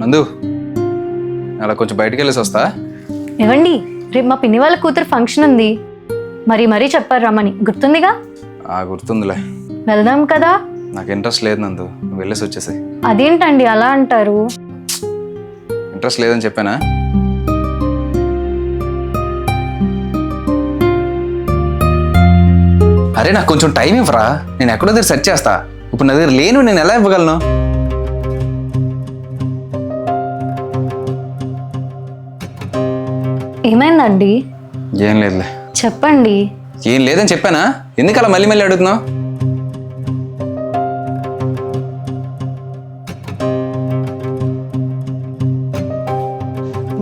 నందు అలా కొంచెం బయటికి వెళ్ళేసి వస్తా. ఏవండి, రేపు మా పిన్ని వాళ్ళ కూతురు ఫంక్షన్ ఉంది. మరీ చెప్పారు రమ్మని, గుర్తుందిగా? గుర్తుందిలే. వెళ్దాం కదా? నాకు ఇంట్రెస్ట్ లేదు నందు, నువ్వు వెళ్ళేసి వచ్చేసాయి. అదేంటండి అలా అంటారు? ఇంట్రెస్ట్ లేదని చెప్పానా? అరే నాకు కొంచెం టైం ఇవ్వరా, నేను ఎక్కడో దగ్గర సెర్చ్ చేస్తా. ఇప్పుడు నా దగ్గర లేను, నేను ఎలా ఇవ్వగలను? ఏమైందండి? ఏం లేదులే. చెప్పండి. ఏం లేదని చెప్పానా? ఎందుకు అలా మళ్ళీ మళ్ళీ అడుగుతున్నావు?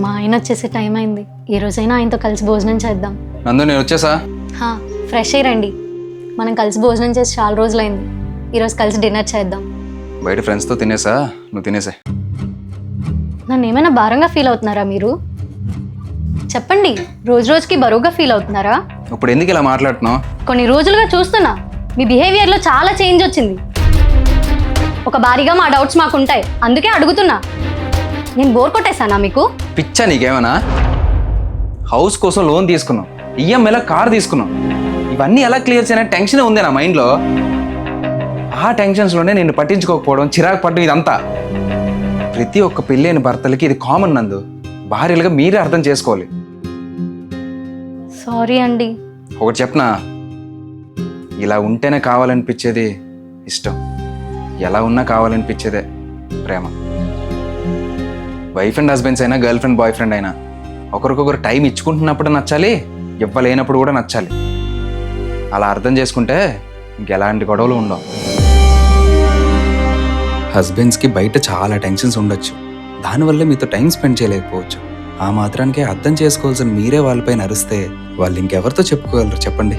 మా ఆయన వచ్చేసే టైం అయింది. ఈ రోజైనా ఆయనతో కలిసి భోజనం చేద్దాం. నందు నేను వచ్చేసా. ఫ్రెష్ అయ్యి రండి. మనం కలిసి భోజనం చేసి చాలా రోజులైంది. ఈరోజు కలిసి డిన్నర్ చేద్దాం. బయట ఫ్రెండ్స్తో తినేసా, నువ్వు తినేసా. నన్ను ఏమైనా భారంగా ఫీల్ అవుతున్నారా మీరు? చెప్పండి, రోజు రోజుకి బరువుగా ఫీల్ అవుతున్నారా? ఇప్పుడు ఎందుకు ఇలా మాట్లాడుతున్నావు? కొన్ని రోజులుగా చూస్తున్నా మీ బిహేవియర్లో చాలా చేంజ్ వచ్చింది. ఒక భారీగా మా డౌట్స్ మాకుంటాయి, అందుకే అడుగుతున్నా. నేను బోర్ కొట్టేశానా మీకు? పిచ్చా నీకేమన్నా? హౌస్ కోసం లోన్ తీసుకున్నాం, ఈఎంఐలో కార్ తీసుకున్నాం. ఇవన్నీ ఎలా క్లియర్ చేయని టెన్షన్ ఉంది నా మైండ్లో. ఆ టెన్షన్స్లోనే నేను పట్టించుకోకపోవడం, చిరాకు పడడం, ఇదంతా. ప్రతి ఒక్క పెళ్ళైన భర్తలకి ఇది కామన్ నందు. భార్యలుగా మీరే అర్థం చేసుకోవాలి. సారీ అండి. ఒకటి చెప్పనా, ఇలా ఉంటేనే కావాలనిపించేది ఇష్టం, ఎలా ఉన్నా కావాలనిపించేదే ప్రేమ. వైఫ్ అండ్ హస్బెండ్స్ అయినా, గర్ల్ ఫ్రెండ్ బాయ్ ఫ్రెండ్ అయినా ఒకరికొకరు టైం ఇచ్చుకుంటున్నప్పుడు నచ్చాలి, ఇవ్వలేనప్పుడు కూడా నచ్చాలి. అలా అర్థం చేసుకుంటే ఇంకెలాంటి గొడవలు ఉండవు. హస్బెండ్స్కి బయట చాలా టెన్షన్స్ ఉండొచ్చు, దానివల్ల మీతో టైం స్పెండ్ చేయలేకపోవచ్చు. ఆ మాత్రానికే అర్థం చేసుకోవాల్సిన మీరే వాళ్ళపై నరిస్తే వాళ్ళు ఇంకెవరితో చెప్పుకోగలరు చెప్పండి?